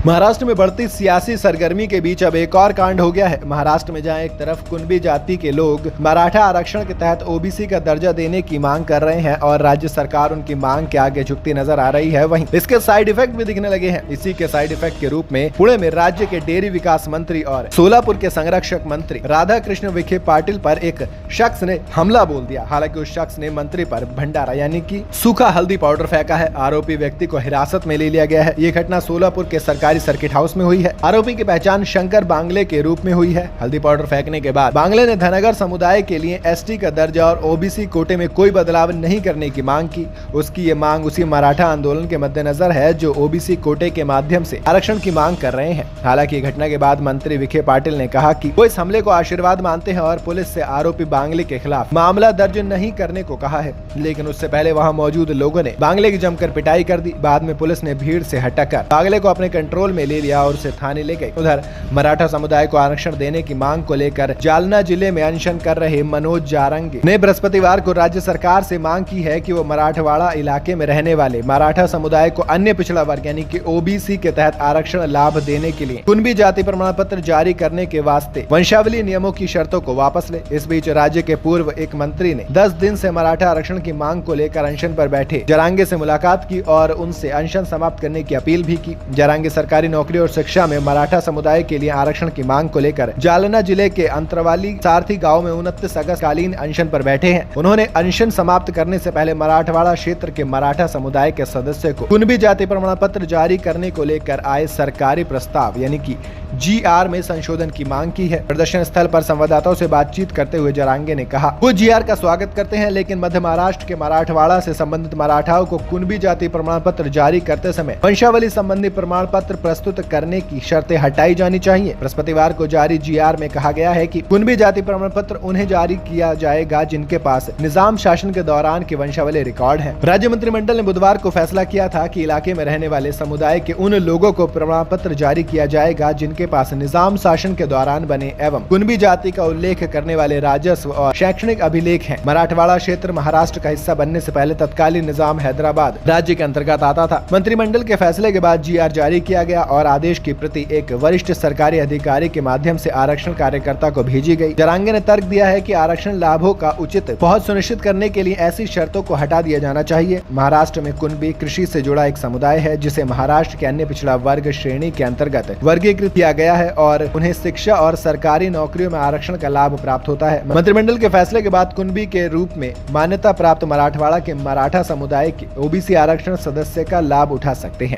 महाराष्ट्र में बढ़ती सियासी सरगर्मी के बीच अब एक और कांड हो गया है। महाराष्ट्र में जहां एक तरफ कुणबी जाति के लोग मराठा आरक्षण के तहत ओबीसी का दर्जा देने की मांग कर रहे हैं और राज्य सरकार उनकी मांग के आगे झुकती नजर आ रही है, वहीं इसके साइड इफेक्ट भी दिखने लगे हैं। इसी के साइड इफेक्ट के रूप में पुणे में राज्य के डेयरी विकास मंत्री और सोलापुर के संरक्षक मंत्री राधा कृष्ण विखे पाटिल पर एक शख्स ने हमला बोल दिया। हालांकि उस शख्स ने मंत्री पर भंडारा यानी कि सूखा हल्दी पाउडर फेंका है। आरोपी व्यक्ति को हिरासत में ले लिया गया है। ये घटना सोलापुर के सरकारी सर्किट हाउस में हुई है। आरोपी की पहचान शंकर बांगले के रूप में हुई है। हल्दी पाउडर फेंकने के बाद बांगले ने धनगर समुदाय के लिए एसटी का दर्जा और ओबीसी कोटे में कोई बदलाव नहीं करने की मांग की। उसकी ये मांग उसी मराठा आंदोलन के मद्देनजर है जो ओबीसी कोटे के माध्यम से आरक्षण की मांग कर रहे हैं। हालांकि घटना के बाद मंत्री विखे पाटिल ने कहा कि वो इस हमले को आशीर्वाद मानते हैं और पुलिस से आरोपी बांगले के खिलाफ मामला दर्ज नहीं करने को कहा है। लेकिन उससे पहले वहाँ मौजूद लोगों ने बांगले की जमकर पिटाई कर दी। बाद में पुलिस ने भीड़ से हटाकर बांगले को अपने कंट्रोल में ले लिया और उसे थाने ले गए। उधर मराठा समुदाय को आरक्षण देने की मांग को लेकर जालना जिले में अनशन कर रहे मनोज जारंगे ने बृहस्पतिवार को राज्य सरकार से मांग की है कि वो मराठवाड़ा इलाके में रहने वाले मराठा समुदाय को अन्य पिछड़ा वर्ग यानी कि ओबीसी के तहत आरक्षण लाभ देने के लिए कुणबी जाति प्रमाण पत्र जारी करने के वास्ते वंशावली नियमों की शर्तों को वापस ले। इस बीच राज्य के पूर्व एक मंत्री ने 10 दिन से मराठा आरक्षण की मांग को लेकर अनशन पर बैठे जारंगे से मुलाकात की और उनसे अनशन समाप्त करने की अपील भी की। जारंगे सरकारी नौकरी और शिक्षा में मराठा समुदाय के लिए आरक्षण की मांग को लेकर जालना जिले के अंतरवाली सारथी गांव में 29 अगस्त कालीन अनशन पर बैठे हैं। उन्होंने अनशन समाप्त करने से पहले मराठवाड़ा क्षेत्र के मराठा समुदाय के सदस्य को कुणबी जाति प्रमाण पत्र जारी करने को लेकर आए सरकारी प्रस्ताव यानी कि जीआर में संशोधन की मांग की है। प्रदर्शन स्थल पर संवाददाताओं से बातचीत करते हुए जारंगे ने कहा, वो जीआर का स्वागत करते हैं, लेकिन मध्य महाराष्ट्र के मराठवाड़ा से संबंधित मराठाओं को कुणबी जाति प्रमाण पत्र जारी करते समय वंशावली संबंधी प्रमाण पत्र प्रस्तुत करने की शर्तें हटाई जानी चाहिए। बृहस्पतिवार को जारी जीआर में कहा गया है कि कुणबी जाति प्रमाण पत्र उन्हें जारी किया जाएगा जिनके पास निजाम शासन के दौरान के वंशावली रिकॉर्ड है। राज्य मंत्रिमंडल ने बुधवार को फैसला किया था कि इलाके में रहने वाले समुदाय के उन लोगों को प्रमाण पत्र जारी किया जाएगा जिनके पास निजाम शासन के दौरान बने एवं कुणबी जाति का उल्लेख करने वाले राजस्व और शैक्षणिक अभिलेख हैं। मराठवाड़ा क्षेत्र महाराष्ट्र का हिस्सा बनने से पहले तत्कालीन निजाम हैदराबाद राज्य के अंतर्गत आता था। मंत्रिमंडल के फैसले के बाद जीआर जारी किया गया और आदेश की प्रति एक वरिष्ठ सरकारी अधिकारी के माध्यम से आरक्षण कार्यकर्ता को भेजी गई। जारंगे ने तर्क दिया है कि आरक्षण लाभों का उचित पहुंच सुनिश्चित करने के लिए ऐसी शर्तों को हटा दिया जाना चाहिए। महाराष्ट्र में कुणबी कृषि से जुड़ा एक समुदाय है जिसे महाराष्ट्र के अन्य पिछड़ा वर्ग श्रेणी के अंतर्गत वर्गीकृत किया गया है और उन्हें शिक्षा और सरकारी नौकरियों में आरक्षण का लाभ प्राप्त होता है। मंत्रिमंडल के फैसले के बाद कुणबी के रूप में मान्यता प्राप्त मराठवाड़ा के मराठा समुदाय के ओबीसी आरक्षण सदस्य का लाभ उठा सकते हैं।